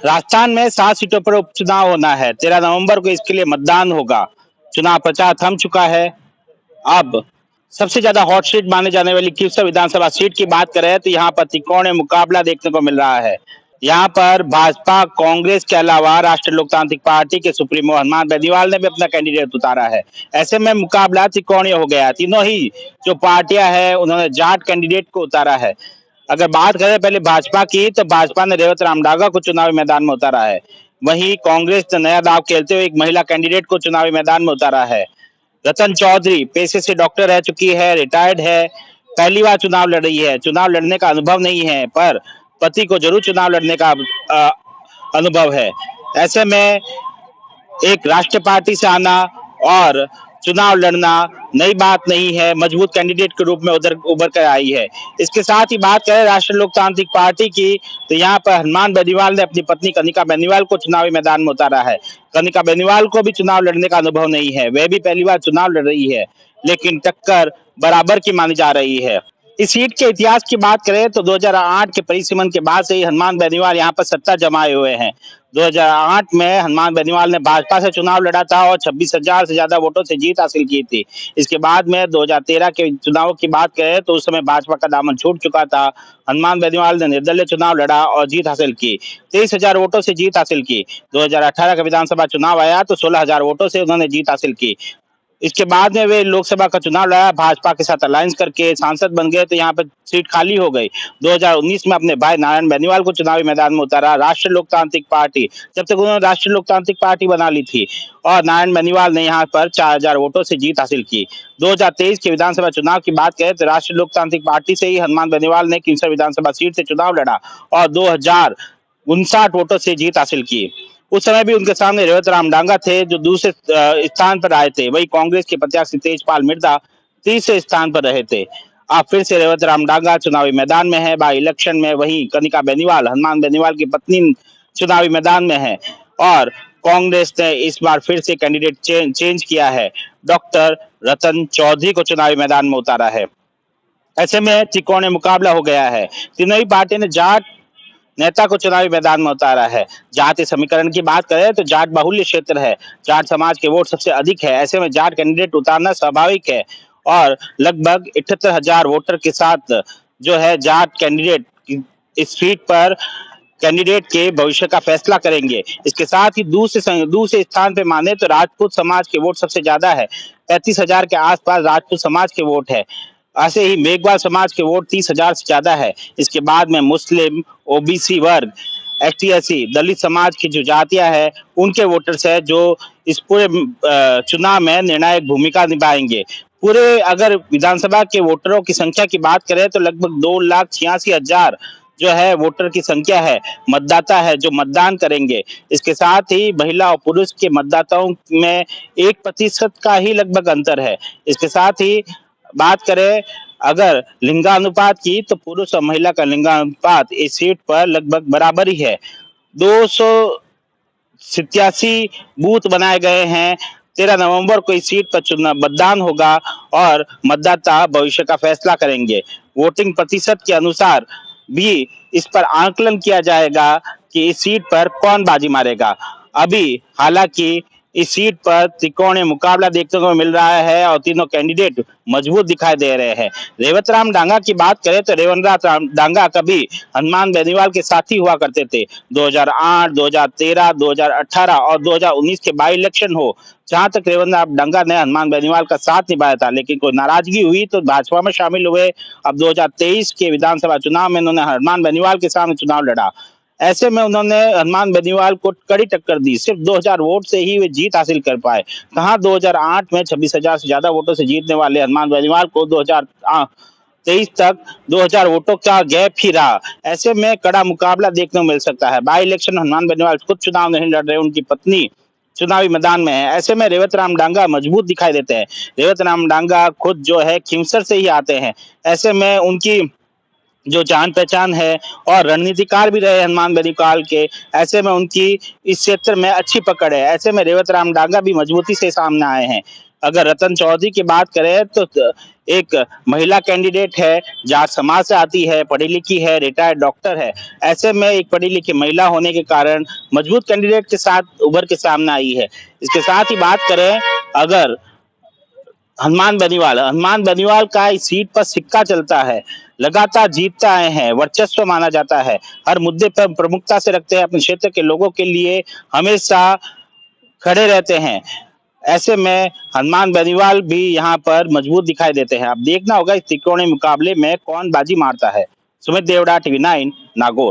राजस्थान में 7 सीटों पर उपचुनाव होना है। 13 नवंबर को इसके लिए मतदान होगा। चुनाव प्रचार थम चुका है। अब सबसे ज्यादा हॉट सीट माने जाने वाली किस विधानसभा सीट की बात करें तो यहाँ पर त्रिकोणीय मुकाबला देखने को मिल रहा है। यहाँ पर भाजपा कांग्रेस के अलावा राष्ट्रीय लोकतांत्रिक पार्टी के सुप्रीमो हनुमान बेनीवाल ने भी अपना कैंडिडेट उतारा है। ऐसे में मुकाबला त्रिकोणीय हो गया। तीनों ही जो पार्टियां हैं उन्होंने जाट कैंडिडेट को उतारा है। अगर बात करें पहले भाजपा की तो भाजपा ने रेवत रामडागा को चुनावी मैदान में उतारा है। वहीं कांग्रेस ने नया दांव खेलते हुए एक महिला कैंडिडेट को चुनावी मैदान में उतारा है। रतन चौधरी पेशे से डॉक्टर रह चुकी है, रिटायर्ड है, पहली बार चुनाव लड़ रही है। चुनाव लड़ने का अनुभव नहीं है पर पति को जरूर चुनाव लड़ने का अनुभव है। ऐसे में एक राष्ट्रीय पार्टी से आना और चुनाव लड़ना नई बात नहीं है, मजबूत कैंडिडेट के रूप में उभर कर आई है। इसके साथ ही बात करें राष्ट्रीय लोकतांत्रिक पार्टी की तो यहाँ पर हनुमान बेनीवाल ने अपनी पत्नी कनिका बेनीवाल को चुनावी मैदान में उतारा है। कनिका बेनीवाल को भी चुनाव लड़ने का अनुभव नहीं है, वह भी पहली बार चुनाव लड़ रही है, लेकिन टक्कर बराबर की मानी जा रही है। इस सीट के इतिहास की बात करें तो 2008 के परिसीमन के बाद से ही हनुमान बेनीवाल यहाँ पर सत्ता जमाए हुए हैं। 2008 में हनुमान बेनीवाल ने भाजपा से चुनाव लड़ा था और 26,000 से ज्यादा वोटों से जीत हासिल की थी। इसके बाद में 2013 के चुनाव की बात करें तो उस समय भाजपा का दामन छूट चुका था। हनुमान बेनीवाल ने निर्दलीय चुनाव लड़ा और जीत हासिल की, 23,000 वोटों से जीत हासिल की। 2018 का विधानसभा चुनाव आया तो 16,000 वोटों से उन्होंने जीत हासिल की। इसके बाद में वे लोकसभा का चुनाव लड़ा, भाजपा के साथ अलायंस करके सांसद बन गए तो यहाँ पर सीट खाली हो गई। 2019 में अपने भाई नारायण बेनीवाल को चुनावी मैदान में उतारा राष्ट्रीय लोकतांत्रिक पार्टी, जब तक उन्होंने राष्ट्रीय लोकतांत्रिक पार्टी बना ली थी, और नारायण बेनीवाल ने यहाँ पर 4,000 वोटों से जीत हासिल की। 2023 के विधानसभा चुनाव की बात करें तो राष्ट्रीय लोकतांत्रिक पार्टी से ही हनुमान बेनीवाल ने किन्सर विधानसभा सीट से चुनाव लड़ा और 2,059 वोटों से जीत हासिल की। उस समय भी उनके सामने रेवत रामडांगा थे जो दूसरे स्थान पर आए थे। वही कांग्रेस के प्रत्याशी तेजपाल मिर्जा तीसरे स्थान पर रहे थे। अब फिर से रेवत रामडांगा चुनावी मैदान में है बाई इलेक्शन में। वहीं कनिका बेनीवाल हनुमान बेनीवाल की पत्नी चुनावी मैदान में है और कांग्रेस ने इस बार फिर से कैंडिडेट चेंज किया है। डॉक्टर रतन चौधरी को चुनावी मैदान में उतारा है। ऐसे में त्रिकोणीय मुकाबला हो गया है। तीनों ही पार्टी ने जाट नेता को चुनावी मैदान में उतारा है। जाति समीकरण की बात करें तो जाट बाहुल्य क्षेत्र है, जाट समाज के वोट सबसे अधिक है। ऐसे में जाट कैंडिडेट उतारना स्वाभाविक है और लगभग 78,000 वोटर के साथ जो है जाट कैंडिडेट इस सीट पर कैंडिडेट के भविष्य का फैसला करेंगे। इसके साथ ही दूसरे स्थान पे माने तो राजपूत समाज के वोट सबसे ज्यादा है, 35,000 के आसपास राजपूत समाज के वोट है। ऐसे ही मेघवाल समाज के वोट 30,000 से ज्यादा है। इसके बाद में मुस्लिम, ओबीसी वर्ग, एसटी दलित समाज की जो जातियां हैं उनके वोटर्स है जो इस पूरे चुनाव में निर्णायक भूमिका निभाएंगे। पूरे अगर विधानसभा के वोटरों की संख्या की बात करें तो लगभग 2,86,000 जो है वोटर की संख्या है, मतदाता है जो मतदान करेंगे। इसके साथ ही महिला और पुरुष के मतदाताओं में 1% का ही लगभग अंतर है। इसके साथ ही बात करें अगर लिंगानुपात की तो पुरुष और महिला का लिंगानुपात इस सीट पर लगभग बराबर ही है। 287 बूथ बनाए गए हैं। 13 नवंबर को इस सीट पर चुनाव मतदान होगा और मतदाता भविष्य का फैसला करेंगे। वोटिंग प्रतिशत के अनुसार भी इस पर आंकलन किया जाएगा कि इस सीट पर कौन बाजी मारेगा। अभी हालांकि इस सीट पर त्रिकोणीय मुकाबला देखने को मिल रहा है और तीनों कैंडिडेट मजबूत दिखाई दे रहे हैं। रेवत रामडांगा की बात करें तो रेवत रामडांगा कभी हनुमान बेनीवाल के साथी हुआ करते थे। 2008, 2013, 2018 और 2019 के बाई इलेक्शन हो, जहां तक रेवत रामडांगा ने हनुमान बेनीवाल का साथ निभाया था, लेकिन कोई नाराजगी हुई तो भाजपा में शामिल हुए। अब 2023 के विधानसभा चुनाव में उन्होंने हनुमान बेनीवाल के सामने चुनाव लड़ा। ऐसे में उन्होंने हनुमान बेनीवाल को कड़ी टक्कर दी। सिर्फ 2,000 वोट से ही वे जीत हासिल कर पाए। कहां 2008 में 26,000 से ज्यादा वोटों से जीतने वाले हनुमान बेनीवाल को 2023 तक 2,000 वोटों का गैप ही रहा। ऐसे में कड़ा मुकाबला देखने को मिल सकता है। बाई इलेक्शन हनुमान बेनीवाल खुद चुनाव नहीं लड़ रहे, उनकी पत्नी चुनावी मैदान में है। ऐसे में रेवत रामडांगा मजबूत दिखाई देते हैं। रेवत रामडांगा खुद जो है खिमसर से ही आते हैं। ऐसे में उनकी जो जान पहचान है और रणनीतिकार भी रहे हनुमान बेनीवाल के, ऐसे में उनकी इस क्षेत्र में अच्छी पकड़ है। ऐसे में रेवत रामडांगा भी मजबूती से सामने आए हैं। अगर रतन चौधरी की बात करें तो एक महिला कैंडिडेट है, जाट समाज से आती है, पढ़ी लिखी है, रिटायर्ड डॉक्टर है। ऐसे में एक पढ़ी लिखी महिला होने के कारण मजबूत कैंडिडेट के साथ उभर के सामने आई है। इसके साथ ही बात करें अगर हनुमान बेनीवाल का इस सीट पर सिक्का चलता है, लगातार जीतते आए हैं, वर्चस्व माना जाता है, हर मुद्दे पर प्रमुखता से रखते हैं, अपने क्षेत्र के लोगों के लिए हमेशा खड़े रहते हैं। ऐसे में हनुमान बेनीवाल भी यहाँ पर मजबूत दिखाई देते हैं। अब देखना होगा इस त्रिकोणीय मुकाबले में कौन बाजी मारता है। सुमित देवड़ा, TV9, नागौर।